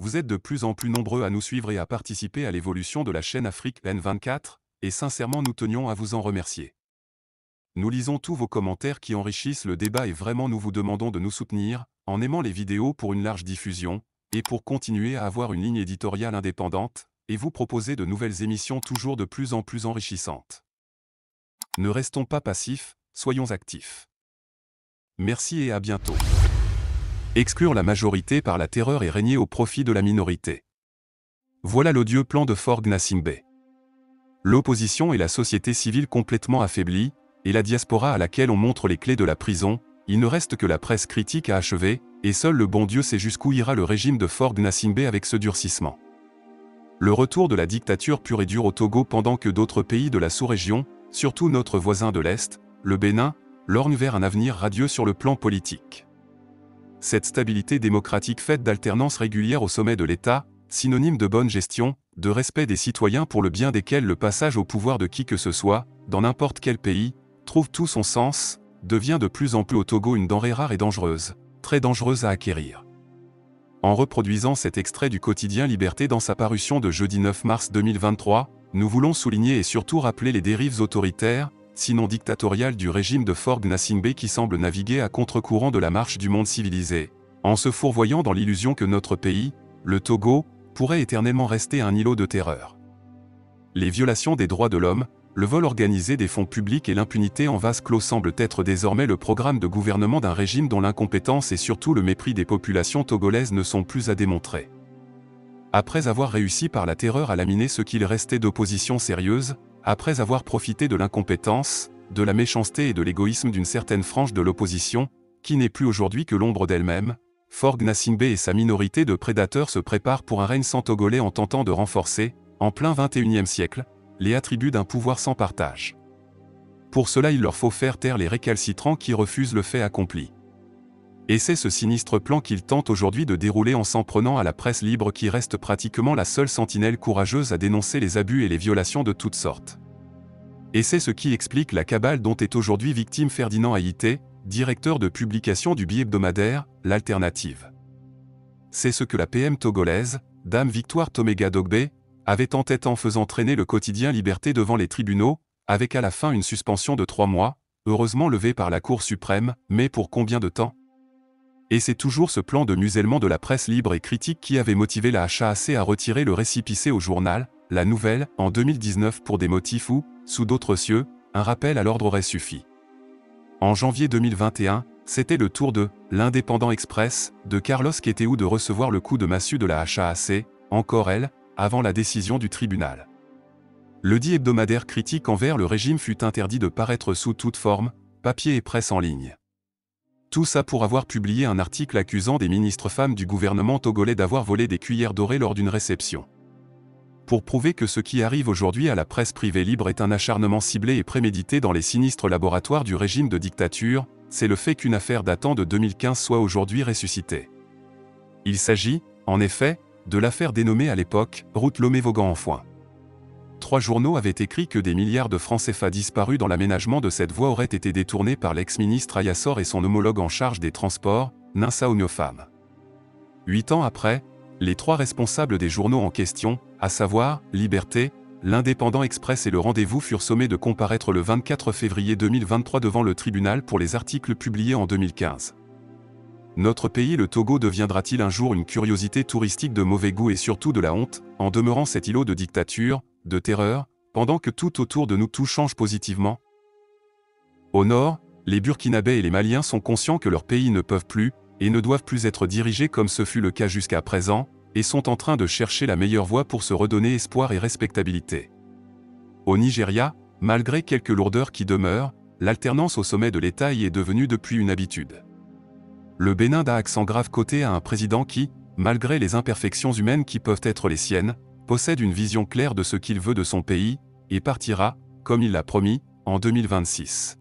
vous êtes de plus en plus nombreux à nous suivre et à participer à l'évolution de la chaîne Afrique N24, et sincèrement nous tenions à vous en remercier. Nous lisons tous vos commentaires qui enrichissent le débat et vraiment nous vous demandons de nous soutenir, en aimant les vidéos pour une large diffusion, et pour continuer à avoir une ligne éditoriale indépendante, et vous proposer de nouvelles émissions toujours de plus en plus enrichissantes. Ne restons pas passifs, soyons actifs. Merci et à bientôt. Exclure la majorité par la terreur et régner au profit de la minorité. Voilà l'odieux plan de Faure Gnassingbé. L'opposition et la société civile complètement affaiblies, et la diaspora à laquelle on montre les clés de la prison, il ne reste que la presse critique à achever, et seul le bon Dieu sait jusqu'où ira le régime de Faure Gnassingbé avec ce durcissement. Le retour de la dictature pure et dure au Togo pendant que d'autres pays de la sous-région, surtout notre voisin de l'Est, le Bénin, lorgnent vers un avenir radieux sur le plan politique. Cette stabilité démocratique faite d'alternance régulière au sommet de l'État, synonyme de bonne gestion, de respect des citoyens pour le bien desquels le passage au pouvoir de qui que ce soit, dans n'importe quel pays, trouve tout son sens, devient de plus en plus au Togo une denrée rare et dangereuse, très dangereuse à acquérir. En reproduisant cet extrait du quotidien Liberté dans sa parution de jeudi 9 mars 2023, nous voulons souligner et surtout rappeler les dérives autoritaires, sinon dictatoriales du régime de Faure Gnassingbé qui semble naviguer à contre-courant de la marche du monde civilisé, en se fourvoyant dans l'illusion que notre pays, le Togo, pourrait éternellement rester un îlot de terreur. Les violations des droits de l'homme, le vol organisé des fonds publics et l'impunité en vase clos semblent être désormais le programme de gouvernement d'un régime dont l'incompétence et surtout le mépris des populations togolaises ne sont plus à démontrer. Après avoir réussi par la terreur à laminer ce qu'il restait d'opposition sérieuse, après avoir profité de l'incompétence, de la méchanceté et de l'égoïsme d'une certaine frange de l'opposition, qui n'est plus aujourd'hui que l'ombre d'elle-même, Faure Gnassingbé et sa minorité de prédateurs se préparent pour un règne sans Togolais en tentant de renforcer, en plein XXIe siècle, les attributs d'un pouvoir sans partage. Pour cela il leur faut faire taire les récalcitrants qui refusent le fait accompli. Et c'est ce sinistre plan qu'ils tentent aujourd'hui de dérouler en s'en prenant à la presse libre qui reste pratiquement la seule sentinelle courageuse à dénoncer les abus et les violations de toutes sortes. Et c'est ce qui explique la cabale dont est aujourd'hui victime Ferdinand Haïté, directeur de publication du bi-hebdomadaire, L'Alternative. C'est ce que la PM togolaise, Dame Victoire Toméga Dogbé, avait en tête en faisant traîner le quotidien Liberté devant les tribunaux, avec à la fin une suspension de 3 mois, heureusement levée par la Cour suprême, mais pour combien de temps ? Et c'est toujours ce plan de musellement de la presse libre et critique qui avait motivé la HAC à retirer le récépissé au journal, La Nouvelle, en 2019 pour des motifs où, sous d'autres cieux, un rappel à l'ordre aurait suffi. En janvier 2021, c'était le tour de « l'Indépendant Express » de Carlos Queteu de recevoir le coup de massue de la HAC, encore elle, avant la décision du tribunal. Le dit hebdomadaire critique envers le régime fut interdit de paraître sous toute forme, papier et presse en ligne. Tout ça pour avoir publié un article accusant des ministres femmes du gouvernement togolais d'avoir volé des cuillères dorées lors d'une réception. Pour prouver que ce qui arrive aujourd'hui à la presse privée libre est un acharnement ciblé et prémédité dans les sinistres laboratoires du régime de dictature, c'est le fait qu'une affaire datant de 2015 soit aujourd'hui ressuscitée. Il s'agit, en effet, de l'affaire dénommée à l'époque « Route Lomé-Vaughan en foin ». 3 journaux avaient écrit que des milliards de francs CFA disparus dans l'aménagement de cette voie auraient été détournés par l'ex-ministre Ayassor et son homologue en charge des transports, Ninsa Onyofam. 8 ans après, les 3 responsables des journaux en question, à savoir Liberté, L'Indépendant Express et Le Rendez-vous furent sommés de comparaître le 24 février 2023 devant le tribunal pour les articles publiés en 2015. Notre pays le Togo deviendra-t-il un jour une curiosité touristique de mauvais goût et surtout de la honte, en demeurant cet îlot de dictature, de terreur, pendant que tout autour de nous tout change positivement? Au nord, les Burkinabés et les Maliens sont conscients que leurs pays ne peuvent plus, et ne doivent plus être dirigés comme ce fut le cas jusqu'à présent, et sont en train de chercher la meilleure voie pour se redonner espoir et respectabilité. Au Nigeria, malgré quelques lourdeurs qui demeurent, l'alternance au sommet de l'État y est devenue depuis une habitude. Le Bénin d'un accent grave côté à un président qui, malgré les imperfections humaines qui peuvent être les siennes, possède une vision claire de ce qu'il veut de son pays, et partira, comme il l'a promis, en 2026.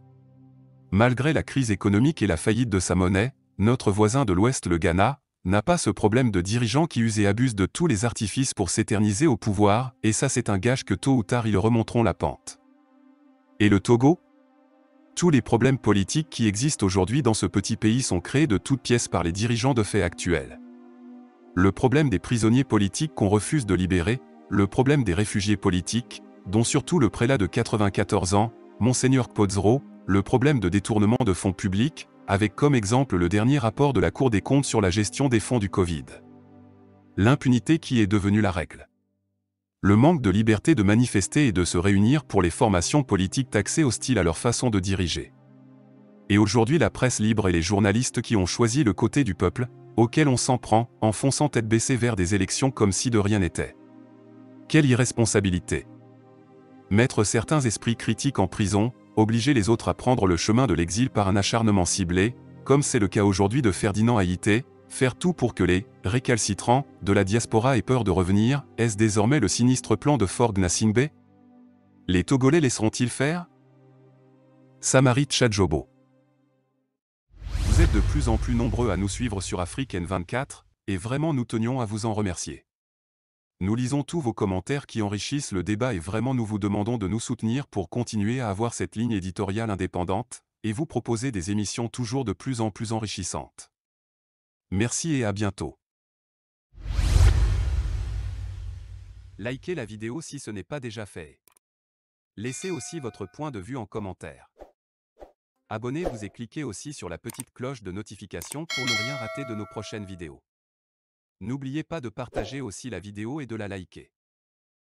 Malgré la crise économique et la faillite de sa monnaie, notre voisin de l'Ouest, le Ghana, n'a pas ce problème de dirigeants qui usent et abusent de tous les artifices pour s'éterniser au pouvoir, et ça c'est un gage que tôt ou tard ils remonteront la pente. Et le Togo ? Tous les problèmes politiques qui existent aujourd'hui dans ce petit pays sont créés de toutes pièces par les dirigeants de fait actuels. le problème des prisonniers politiques qu'on refuse de libérer, le problème des réfugiés politiques, dont surtout le prélat de 94 ans, Monseigneur Kpodzro, le problème de détournement de fonds publics, avec comme exemple le dernier rapport de la Cour des comptes sur la gestion des fonds du Covid. L'impunité qui est devenue la règle. Le manque de liberté de manifester et de se réunir pour les formations politiques taxées hostiles à leur façon de diriger. Et aujourd'hui la presse libre et les journalistes qui ont choisi le côté du peuple, auquel on s'en prend, en fonçant tête baissée vers des élections comme si de rien n'était. Quelle irresponsabilité! Mettre certains esprits critiques en prison, obliger les autres à prendre le chemin de l'exil par un acharnement ciblé, comme c'est le cas aujourd'hui de Ferdinand Haïté, faire tout pour que les récalcitrants de la diaspora aient peur de revenir, est-ce désormais le sinistre plan de Faure Gnassingbé? Les Togolais laisseront-ils faire? Samarit Tchadjobo. Vous êtes de plus en plus nombreux à nous suivre sur Afrique N24, et vraiment nous tenions à vous en remercier. Nous lisons tous vos commentaires qui enrichissent le débat et vraiment nous vous demandons de nous soutenir pour continuer à avoir cette ligne éditoriale indépendante, et vous proposer des émissions toujours de plus en plus enrichissantes. Merci et à bientôt. Likez la vidéo si ce n'est pas déjà fait. Laissez aussi votre point de vue en commentaire. Abonnez-vous et cliquez aussi sur la petite cloche de notification pour ne rien rater de nos prochaines vidéos. N'oubliez pas de partager aussi la vidéo et de la liker.